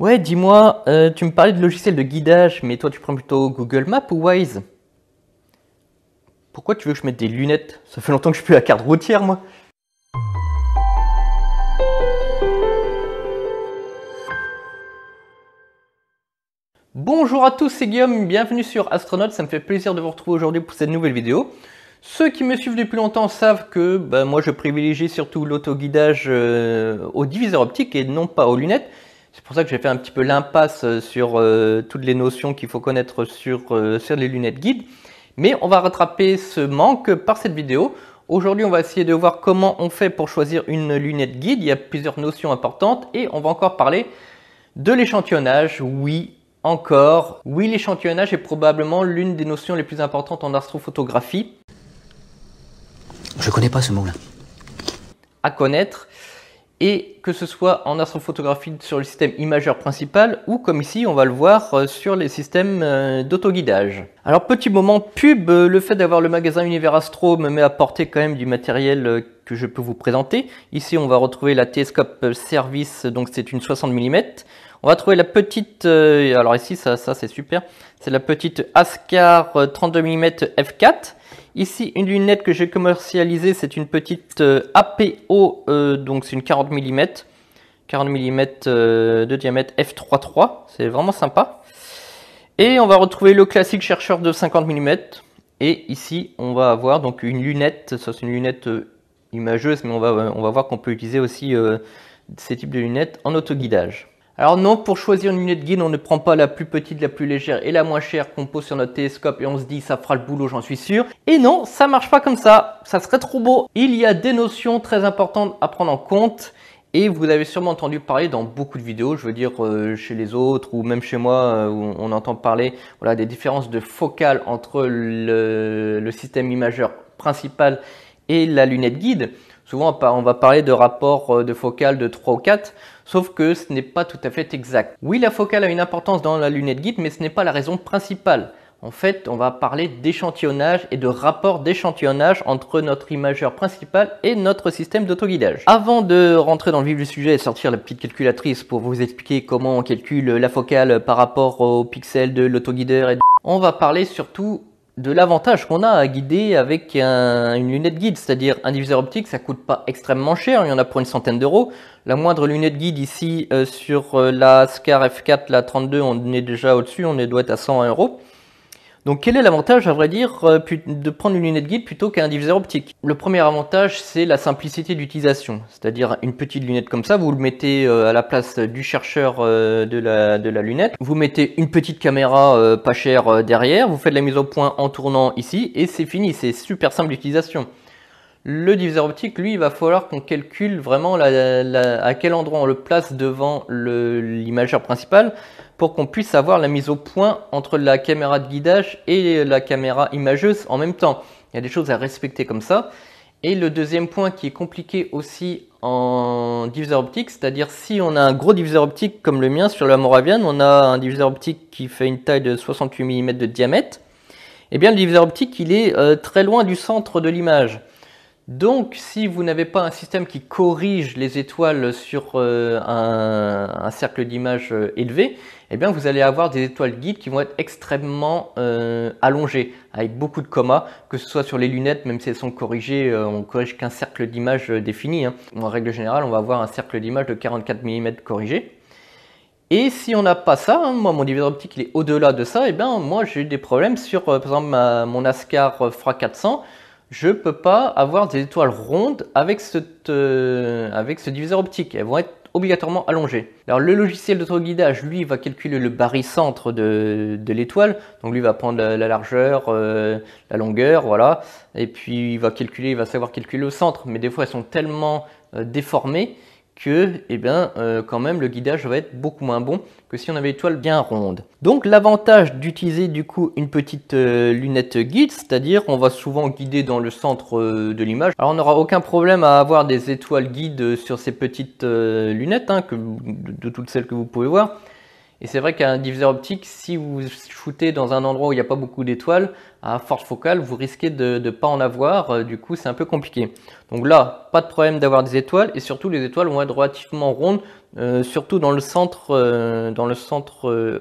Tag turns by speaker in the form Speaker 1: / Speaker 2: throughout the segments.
Speaker 1: Ouais, dis-moi, tu me parlais de logiciel de guidage, mais toi tu prends plutôt Google Maps ou Waze? Pourquoi tu veux que je mette des lunettes? Ça fait longtemps que je suis plus à la carte routière, moi. Bonjour à tous, c'est Guillaume, bienvenue sur Astronaute, ça me fait plaisir de vous retrouver aujourd'hui pour cette nouvelle vidéo. Ceux qui me suivent depuis longtemps savent que moi je privilégie surtout l'autoguidage au diviseur optique et non pas aux lunettes. C'est pour ça que j'ai fait un petit peu l'impasse sur toutes les notions qu'il faut connaître sur les lunettes guides. Mais on va rattraper ce manque par cette vidéo. Aujourd'hui, on va essayer de voir comment on fait pour choisir une lunette guide. Il y a plusieurs notions importantes et on va encore parler de l'échantillonnage. Oui, encore. Oui, l'échantillonnage est probablement l'une des notions les plus importantes en astrophotographie.
Speaker 2: Je connais pas ce mot-là.
Speaker 1: À connaître. Et que ce soit en astrophotographie sur le système imageur principal ou comme ici on va le voir sur les systèmes d'autoguidage. Alors petit moment pub, le fait d'avoir le magasin Univers Astro me met à portée quand même du matériel que je peux vous présenter. Ici on va retrouver la télescope service, donc c'est une 60 mm. On va trouver la petite, alors ici ça c'est super, c'est la petite Askar 32 mm f4. Ici, une lunette que j'ai commercialisée, c'est une petite APO, donc c'est une 40 mm de diamètre f3.3, c'est vraiment sympa. Et on va retrouver le classique chercheur de 50 mm. Et ici, on va avoir donc une lunette, ça c'est une lunette imageuse, mais on va voir qu'on peut utiliser aussi ces types de lunettes en autoguidage. Alors non, pour choisir une lunette guide, on ne prend pas la plus petite, la plus légère et la moins chère qu'on pose sur notre télescope et on se dit ça fera le boulot, j'en suis sûr. Et non, ça marche pas comme ça, ça serait trop beau. Il y a des notions très importantes à prendre en compte et vous avez sûrement entendu parler dans beaucoup de vidéos, je veux dire chez les autres ou même chez moi où on entend parler voilà, des différences de focale entre le système imageur principal et la lunette guide. Souvent, on va parler de rapport de focale de 3 ou 4, sauf que ce n'est pas tout à fait exact. Oui, la focale a une importance dans la lunette guide, mais ce n'est pas la raison principale. En fait, on va parler d'échantillonnage et de rapport d'échantillonnage entre notre imageur principal et notre système d'autoguidage. Avant de rentrer dans le vif du sujet et sortir la petite calculatrice pour vous expliquer comment on calcule la focale par rapport aux pixels de l'autoguideur, on va parler surtout de l'avantage qu'on a à guider avec une lunette guide, c'est-à-dire un diviseur optique, ça coûte pas extrêmement cher, il y en a pour une centaine d'euros. La moindre lunette guide ici sur la Skar F4, la 32, on est déjà au-dessus, on doit être à 120 euros. Donc quel est l'avantage, à vrai dire, de prendre une lunette guide plutôt qu'un diviseur optique? Le premier avantage, c'est la simplicité d'utilisation. C'est-à-dire une petite lunette comme ça, vous le mettez à la place du chercheur de la lunette. Vous mettez une petite caméra pas chère derrière, vous faites la mise au point en tournant ici, et c'est fini, c'est super simple d'utilisation. Le diviseur optique, lui, il va falloir qu'on calcule vraiment à quel endroit on le place devant l'imageur principal pour qu'on puisse avoir la mise au point entre la caméra de guidage et la caméra imageuse en même temps. Il y a des choses à respecter comme ça. Et le deuxième point qui est compliqué aussi en diviseur optique, c'est-à-dire si on a un gros diviseur optique comme le mien sur la Moravian, on a un diviseur optique qui fait une taille de 68 mm de diamètre, et bien le diviseur optique il est très loin du centre de l'image. Donc, si vous n'avez pas un système qui corrige les étoiles sur un cercle d'image élevé, eh bien, vous allez avoir des étoiles guides qui vont être extrêmement allongées, avec beaucoup de comas, que ce soit sur les lunettes, même si elles sont corrigées, on ne corrige qu'un cercle d'image défini. En règle générale, on va avoir un cercle d'image de 44 mm corrigé. Et si on n'a pas ça, moi mon diviseur optique il est au-delà de ça, et bien moi j'ai eu des problèmes sur par exemple mon Askar Fra 400. Je ne peux pas avoir des étoiles rondes avec ce diviseur optique. Elles vont être obligatoirement allongées. Alors le logiciel d'autoguidage, lui, va calculer le barycentre de l'étoile. Donc lui va prendre la largeur, la longueur, voilà. Et puis il va savoir calculer le centre. Mais des fois, elles sont tellement déformées que quand même le guidage va être beaucoup moins bon que si on avait une étoile bien ronde. Donc l'avantage d'utiliser du coup une petite lunette guide, c'est-à-dire on va souvent guider dans le centre de l'image. Alors on n'aura aucun problème à avoir des étoiles guides sur ces petites lunettes, de toutes celles que vous pouvez voir. Et c'est vrai qu'un diviseur optique, si vous shootez dans un endroit où il n'y a pas beaucoup d'étoiles, à forte focale, vous risquez de ne pas en avoir, du coup c'est un peu compliqué. Donc là, pas de problème d'avoir des étoiles, et surtout les étoiles vont être relativement rondes, surtout dans le centre,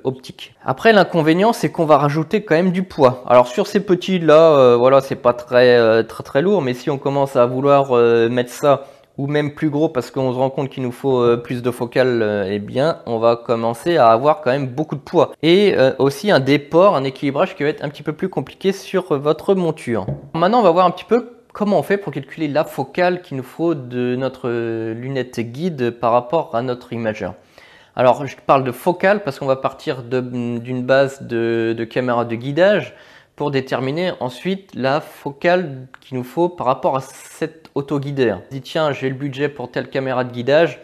Speaker 1: optique. Après, l'inconvénient, c'est qu'on va rajouter quand même du poids. Alors sur ces petits là, voilà, c'est pas très lourd, mais si on commence à vouloir mettre ça ou même plus gros parce qu'on se rend compte qu'il nous faut plus de focale, eh bien on va commencer à avoir quand même beaucoup de poids. Et aussi un déport, un équilibrage qui va être un petit peu plus compliqué sur votre monture. Maintenant on va voir un petit peu comment on fait pour calculer la focale qu'il nous faut de notre lunette guide par rapport à notre imageur. Alors je parle de focale parce qu'on va partir d'une base de caméra de guidage pour déterminer ensuite la focale qu'il nous faut par rapport à cet autoguideur. Je dis tiens, j'ai le budget pour telle caméra de guidage,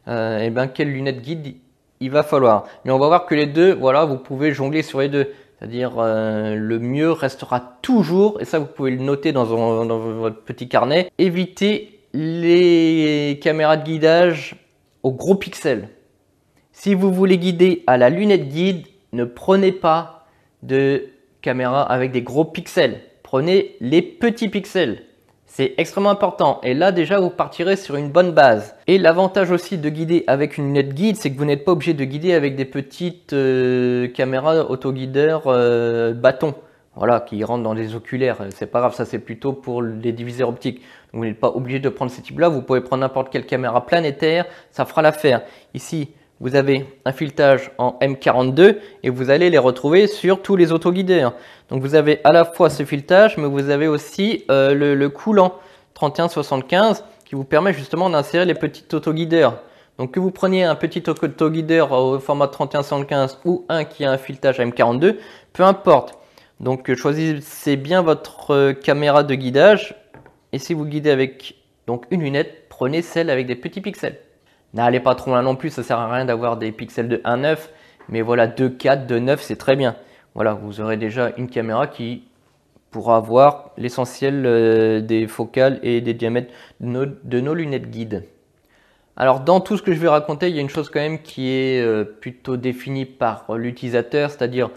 Speaker 1: et bien quelle lunette guide il va falloir. Mais on va voir que les deux, voilà, vous pouvez jongler sur les deux. C'est-à-dire le mieux restera toujours, et ça vous pouvez le noter dans votre petit carnet, éviter les caméras de guidage aux gros pixels. Si vous voulez guider à la lunette guide, ne prenez pas de caméra avec des gros pixels. Prenez les petits pixels. C'est extrêmement important. Et là, déjà, vous partirez sur une bonne base. Et l'avantage aussi de guider avec une lunette guide, c'est que vous n'êtes pas obligé de guider avec des petites caméras autoguideurs bâtons. Voilà, qui rentrent dans les oculaires. C'est pas grave, ça c'est plutôt pour les diviseurs optiques. Donc, vous n'êtes pas obligé de prendre ces types-là. Vous pouvez prendre n'importe quelle caméra planétaire, ça fera l'affaire. Ici, vous avez un filetage en M42 et vous allez les retrouver sur tous les autoguideurs. Donc vous avez à la fois ce filetage, mais vous avez aussi le coulant 3175 qui vous permet justement d'insérer les petits autoguideurs. Donc que vous preniez un petit autoguideur au format 3175 ou un qui a un filetage M42, peu importe. Donc choisissez bien votre caméra de guidage et si vous guidez avec donc une lunette, prenez celle avec des petits pixels. N'allez pas trop loin non plus, ça sert à rien d'avoir des pixels de 1,9, mais voilà 2,4, 2,9 c'est très bien. Voilà, vous aurez déjà une caméra qui pourra avoir l'essentiel des focales et des diamètres de nos lunettes guides. Alors dans tout ce que je vais raconter, il y a une chose quand même qui est plutôt définie par l'utilisateur, c'est-à-dire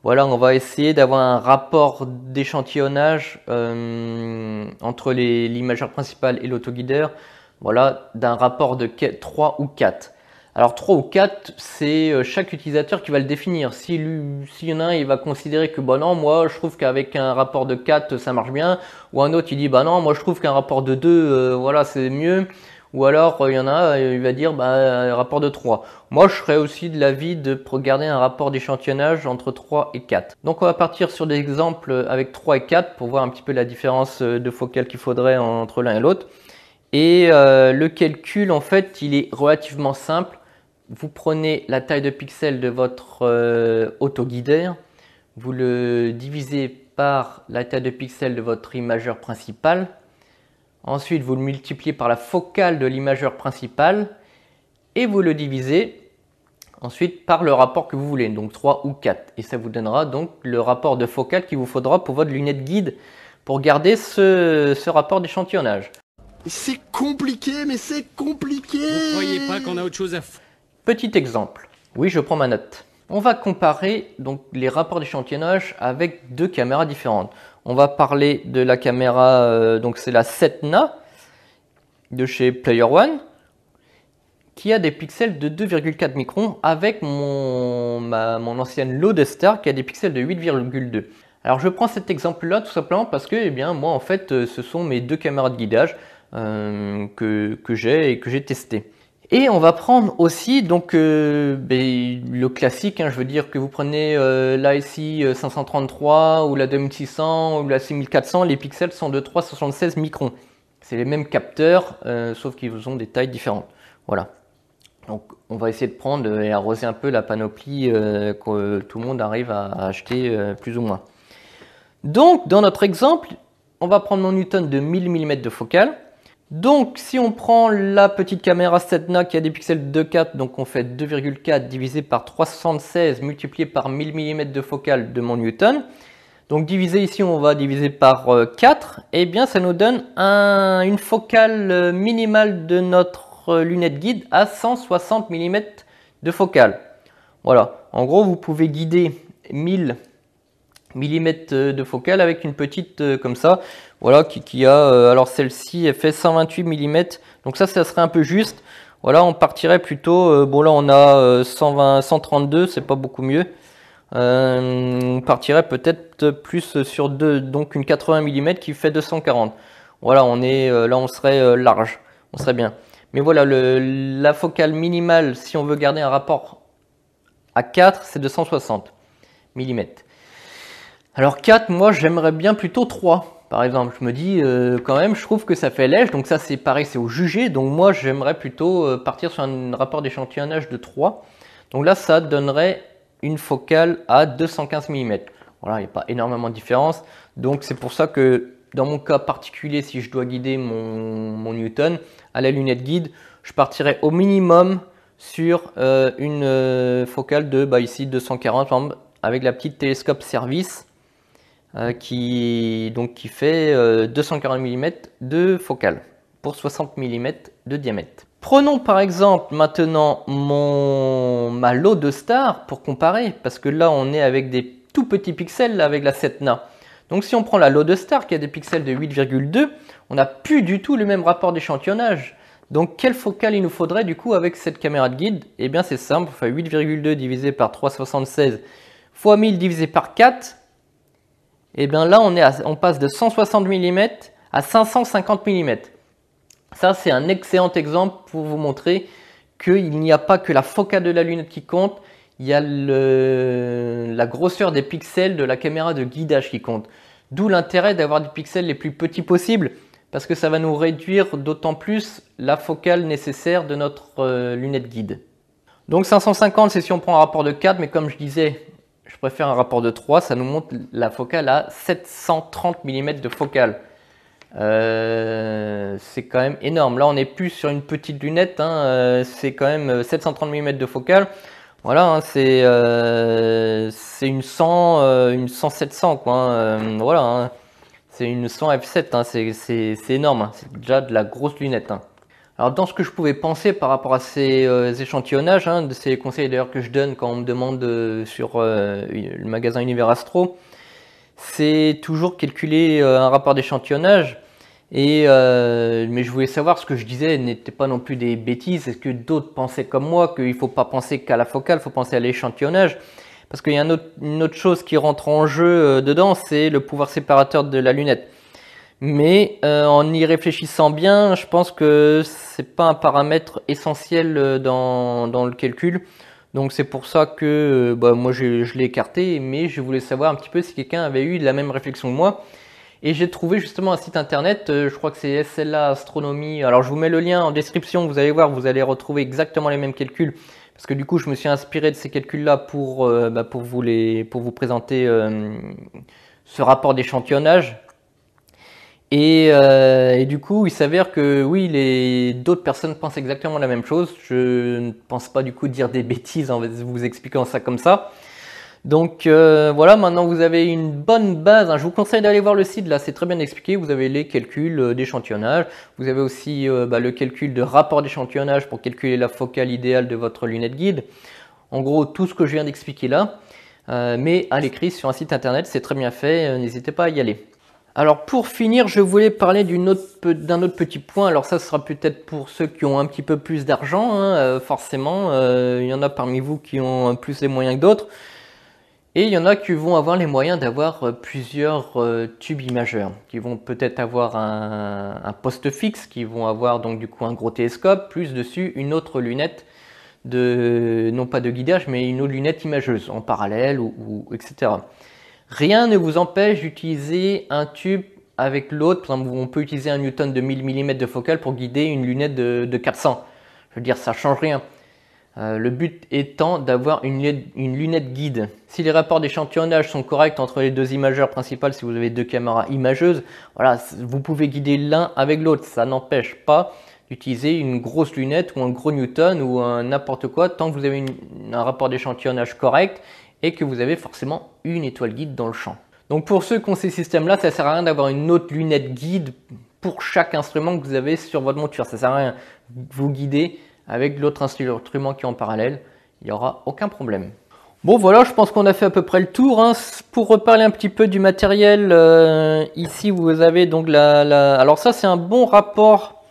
Speaker 1: voilà, on va essayer d'avoir un rapport d'échantillonnage entre l'imageur principale et l'autoguideur. Voilà, d'un rapport de 3 ou 4. Alors 3 ou 4, c'est chaque utilisateur qui va le définir. S'il y en a un, il va considérer que bah non, moi je trouve qu'avec un rapport de 4 ça marche bien. Ou un autre il dit bah non, moi je trouve qu'un rapport de 2 voilà c'est mieux. Ou alors il y en a un, il va dire bah un rapport de 3. Moi je serais aussi de l'avis de garder un rapport d'échantillonnage entre 3 et 4. Donc on va partir sur des exemples avec 3 et 4 pour voir un petit peu la différence de focale qu'il faudrait entre l'un et l'autre. Et le calcul, en fait, il est relativement simple. Vous prenez la taille de pixels de votre autoguideur, vous le divisez par la taille de pixels de votre imageur principal. Ensuite, vous le multipliez par la focale de l'imageur principal et vous le divisez ensuite par le rapport que vous voulez, donc 3 ou 4. Et ça vous donnera donc le rapport de focale qu'il vous faudra pour votre lunette guide pour garder ce rapport d'échantillonnage.
Speaker 3: C'est compliqué, mais c'est compliqué.
Speaker 4: Vous croyez pas qu'on a autre chose à faire?
Speaker 1: Petit exemple. Oui, je prends ma note. On va comparer donc les rapports d'échantillonnage avec deux caméras différentes. On va parler de la caméra, donc c'est la 7Na de chez Player One, qui a des pixels de 2,4 microns avec mon ancienne Loadstar qui a des pixels de 8,2. Alors je prends cet exemple-là tout simplement parce que eh bien, moi en fait ce sont mes deux caméras de guidage que j'ai testé. Et on va prendre aussi donc le classique, hein, je veux dire que vous prenez l'ASI 533 ou la 2600 ou la 6400, les pixels sont de 3,76 microns. C'est les mêmes capteurs, sauf qu'ils ont des tailles différentes. Voilà. Donc on va essayer de prendre et arroser un peu la panoplie que tout le monde arrive à acheter plus ou moins. Donc dans notre exemple, on va prendre mon Newton de 1000 mm de focale. Donc si on prend la petite caméra 7Na qui a des pixels de 2,4, donc on fait 2,4 divisé par 376 multiplié par 1000 mm de focale de mon Newton. Donc divisé ici, on va diviser par 4, et bien ça nous donne une focale minimale de notre lunette guide à 160 mm de focale. Voilà, en gros vous pouvez guider 1000 mm de focale avec une petite comme ça, voilà, qui a alors celle-ci elle fait 128 mm, donc ça serait un peu juste. Voilà, on partirait plutôt, bon là on a 120, 132, c'est pas beaucoup mieux. On partirait peut-être plus sur donc une 80 mm qui fait 240. Voilà, on est là, on serait large, on serait bien. Mais voilà, la focale minimale, si on veut garder un rapport à 4, c'est 260 mm. Alors 4, moi j'aimerais bien plutôt 3. Par exemple, je me dis quand même, je trouve que ça fait léger, donc ça c'est pareil, c'est au jugé, donc moi j'aimerais plutôt partir sur un rapport d'échantillonnage de 3. Donc là ça donnerait une focale à 215 mm. Voilà, il n'y a pas énormément de différence, donc c'est pour ça que dans mon cas particulier, si je dois guider mon Newton à la lunette guide, je partirais au minimum sur une focale de ici 240 par exemple, avec la petite télescope service. Qui fait 240 mm de focale pour 60 mm de diamètre. Prenons par exemple maintenant ma Lodestar pour comparer, parce que là on est avec des tout petits pixels là, avec la 7Na. Donc si on prend la Lodestar qui a des pixels de 8,2, on n'a plus du tout le même rapport d'échantillonnage. Donc quelle focale il nous faudrait du coup avec cette caméra de guide? Eh bien c'est simple, on fait 8,2 divisé par 376 fois 1000 divisé par 4. Et bien là, on passe de 160 mm à 550 mm. Ça, c'est un excellent exemple pour vous montrer qu'il n'y a pas que la focale de la lunette qui compte, il y a la grosseur des pixels de la caméra de guidage qui compte. D'où l'intérêt d'avoir des pixels les plus petits possibles, parce que ça va nous réduire d'autant plus la focale nécessaire de notre lunette guide. Donc 550, c'est si on prend un rapport de 4, mais comme je disais, je préfère un rapport de 3, ça nous montre la focale à 730 mm de focale. C'est quand même énorme. Là, on n'est plus sur une petite lunette, hein, c'est quand même 730 mm de focale. Voilà, hein, c'est une 100-700, quoi. Hein, voilà, hein, c'est une 100 f7, hein, c'est énorme. Hein, c'est déjà de la grosse lunette. Hein. Alors dans ce que je pouvais penser par rapport à ces échantillonnages, hein, c'est les conseils d'ailleurs que je donne quand on me demande sur le magasin Univers Astro, c'est toujours calculer un rapport d'échantillonnage. Mais je voulais savoir ce que je disais n'était pas non plus des bêtises. Est-ce que d'autres pensaient comme moi qu'il ne faut pas penser qu'à la focale, il faut penser à l'échantillonnage? Parce qu'il y a une autre chose qui rentre en jeu dedans, c'est le pouvoir séparateur de la lunette. Mais en y réfléchissant bien, je pense que c'est pas un paramètre essentiel dans le calcul. Donc c'est pour ça que moi je l'ai écarté, mais je voulais savoir un petit peu si quelqu'un avait eu la même réflexion que moi. Et j'ai trouvé justement un site internet, je crois que c'est SLA Astronomie. Alors je vous mets le lien en description, vous allez voir, vous allez retrouver exactement les mêmes calculs. Parce que du coup je me suis inspiré de ces calculs-là pour vous présenter ce rapport d'échantillonnage. Et du coup, il s'avère que oui, d'autres personnes pensent exactement la même chose. Je ne pense pas du coup dire des bêtises en vous expliquant ça comme ça. Donc voilà, maintenant vous avez une bonne base. Hein. Je vous conseille d'aller voir le site, là c'est très bien expliqué. Vous avez les calculs d'échantillonnage. Vous avez aussi le calcul de rapport d'échantillonnage pour calculer la focale idéale de votre lunette guide. En gros, tout ce que je viens d'expliquer là. Mais à l'écrit sur un site internet, c'est très bien fait. N'hésitez pas à y aller. Alors pour finir, je voulais parler d'un autre petit point. Alors ça sera peut-être pour ceux qui ont un petit peu plus d'argent, hein, forcément. Il y en a parmi vous qui ont plus les moyens que d'autres. Et il y en a qui vont avoir les moyens d'avoir plusieurs tubes imageurs, qui vont peut-être avoir un poste fixe, qui vont avoir donc du coup un gros télescope, plus dessus une autre lunette, non pas de guidage, mais une autre lunette imageuse en parallèle, etc. Rien ne vous empêche d'utiliser un tube avec l'autre. Par exemple, on peut utiliser un Newton de 1000 mm de focale pour guider une lunette de 400. Je veux dire, ça ne change rien. Le but étant d'avoir une lunette guide. Si les rapports d'échantillonnage sont corrects entre les deux imageurs principales, si vous avez deux caméras imageuses, voilà, vous pouvez guider l'un avec l'autre. Ça n'empêche pas d'utiliser une grosse lunette ou un gros Newton ou n'importe quoi tant que vous avez un rapport d'échantillonnage correct et que vous avez forcément une étoile guide dans le champ. Donc pour ceux qui ont ces systèmes-là, ça ne sert à rien d'avoir une autre lunette guide pour chaque instrument que vous avez sur votre monture. Ça ne sert à rien de vous guider avec l'autre instrument qui est en parallèle. Il n'y aura aucun problème. Bon voilà, je pense qu'on a fait à peu près le tour. Hein. Pour reparler un petit peu du matériel, ici vous avez donc alors ça c'est un bon rapport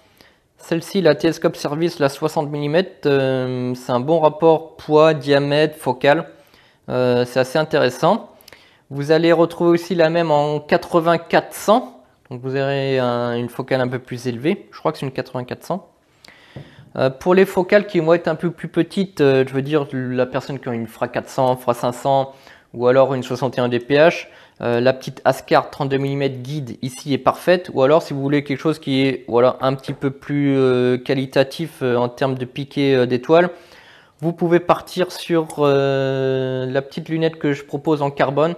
Speaker 1: Celle-ci, la Telescope Service, la 60 mm, c'est un bon rapport poids, diamètre, focale. C'est assez intéressant. Vous allez retrouver aussi la même en 80-400. Donc vous aurez une focale un peu plus élevée. Je crois que c'est une 80-400. Pour les focales qui vont être un peu plus petites, je veux dire la personne qui a une FRA 400, FRA 500 ou alors une 61 dph, la petite Ascar 32 mm guide ici est parfaite. Ou alors si vous voulez quelque chose qui est voilà, un petit peu plus qualitatif en termes de piqué d'étoiles, vous pouvez partir sur la petite lunette que je propose en carbone.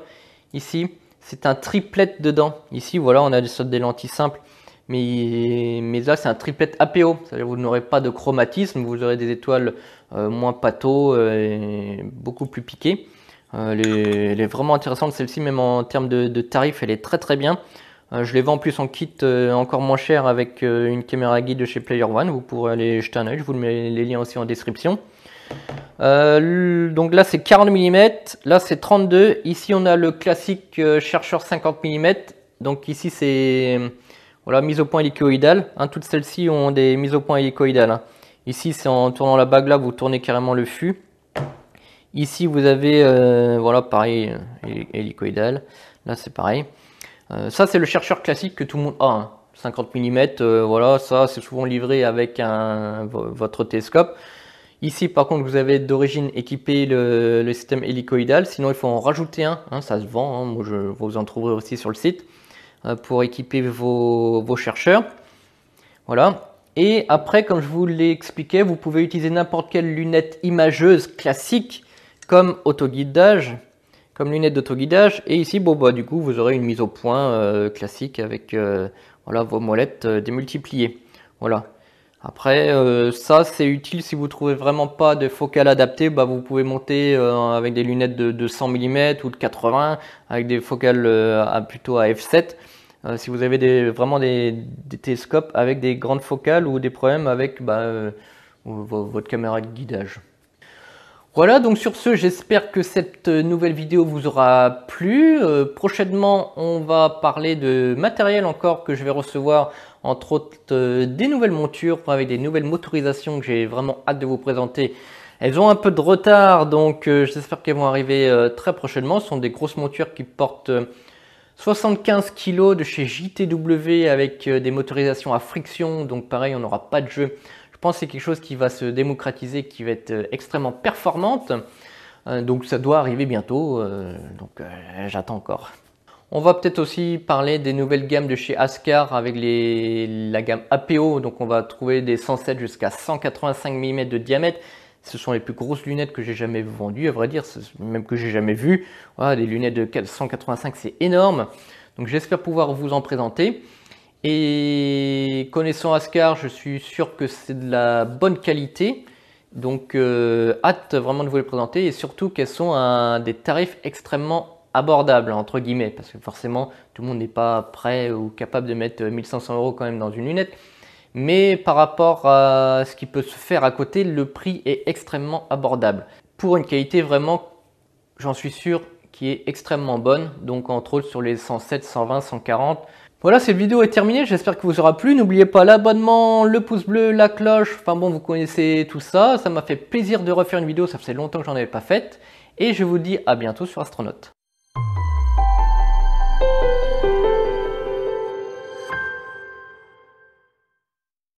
Speaker 1: Ici, c'est un triplet dedans. Ici, voilà, on a des lentilles simples. Mais là, c'est un triplet APO. C'est-à-dire que vous n'aurez pas de chromatisme. Vous aurez des étoiles moins pâteaux et beaucoup plus piquées. Elle est vraiment intéressante celle-ci, même en termes de tarif, elle est très très bien. Je les vends en plus en kit encore moins cher avec une caméra guide de chez Player One. Vous pourrez aller jeter un oeil. Je vous mets les liens aussi en description. Donc là c'est 40 mm, là c'est 32. Ici on a le classique chercheur 50 mm. Donc ici c'est voilà, mise au point hélicoïdale. Toutes celles-ci ont des mises au point hélicoïdales. Ici c'est en tournant la bague là, vous tournez carrément le fût. Ici vous avez voilà pareil hélicoïdal. Là c'est pareil. Ça c'est le chercheur classique que tout le monde a. 50 mm, voilà, ça c'est souvent livré avec votre télescope. Ici, par contre, vous avez d'origine équipé le système hélicoïdal. Sinon, il faut en rajouter un. Ça se vend. Moi, vous en trouverez aussi sur le site pour équiper vos chercheurs. Voilà. Et après, comme je vous l'ai expliqué, vous pouvez utiliser n'importe quelle lunette imageuse classique comme autoguidage, comme lunette d'autoguidage. Et ici, bon, bah, du coup, vous aurez une mise au point classique avec voilà, vos molettes démultipliées. Voilà. Après, ça c'est utile si vous trouvez vraiment pas de focale adaptée, bah, vous pouvez monter avec des lunettes de 100 mm ou de 80 avec des focales plutôt à f7. Si vous avez vraiment des télescopes avec des grandes focales ou des problèmes avec votre caméra de guidage. Voilà, donc sur ce, j'espère que cette nouvelle vidéo vous aura plu. Prochainement, on va parler de matériel encore que je vais recevoir, entre autres des nouvelles montures avec des nouvelles motorisations que j'ai vraiment hâte de vous présenter. Elles ont un peu de retard, donc j'espère qu'elles vont arriver très prochainement. Ce sont des grosses montures qui portent 75 kg de chez JTW avec des motorisations à friction, donc pareil, on n'aura pas de jeu. Je pense que c'est quelque chose qui va se démocratiser, qui va être extrêmement performante. Donc ça doit arriver bientôt, j'attends encore. On va peut-être aussi parler des nouvelles gammes de chez Ascar avec la gamme APO. Donc on va trouver des 107 jusqu'à 185 mm de diamètre. Ce sont les plus grosses lunettes que j'ai jamais vendues, à vrai dire, même que j'ai jamais vues. Voilà, des lunettes de 185, c'est énorme. Donc j'espère pouvoir vous en présenter. Et connaissant Ascar, je suis sûr que c'est de la bonne qualité. Donc hâte vraiment de vous les présenter et surtout qu'elles sont à des tarifs extrêmement abordables, entre guillemets, parce que forcément tout le monde n'est pas prêt ou capable de mettre 1500 € quand même dans une lunette. Mais par rapport à ce qui peut se faire à côté, le prix est extrêmement abordable. Pour une qualité vraiment, j'en suis sûr, qui est extrêmement bonne. Donc entre autres sur les 107, 120, 140. Voilà, cette vidéo est terminée, j'espère que vous aura plu. N'oubliez pas l'abonnement, le pouce bleu, la cloche, enfin bon, vous connaissez tout ça. Ça m'a fait plaisir de refaire une vidéo, ça faisait longtemps que j'en avais pas faite. Et je vous dis à bientôt sur Astronaute.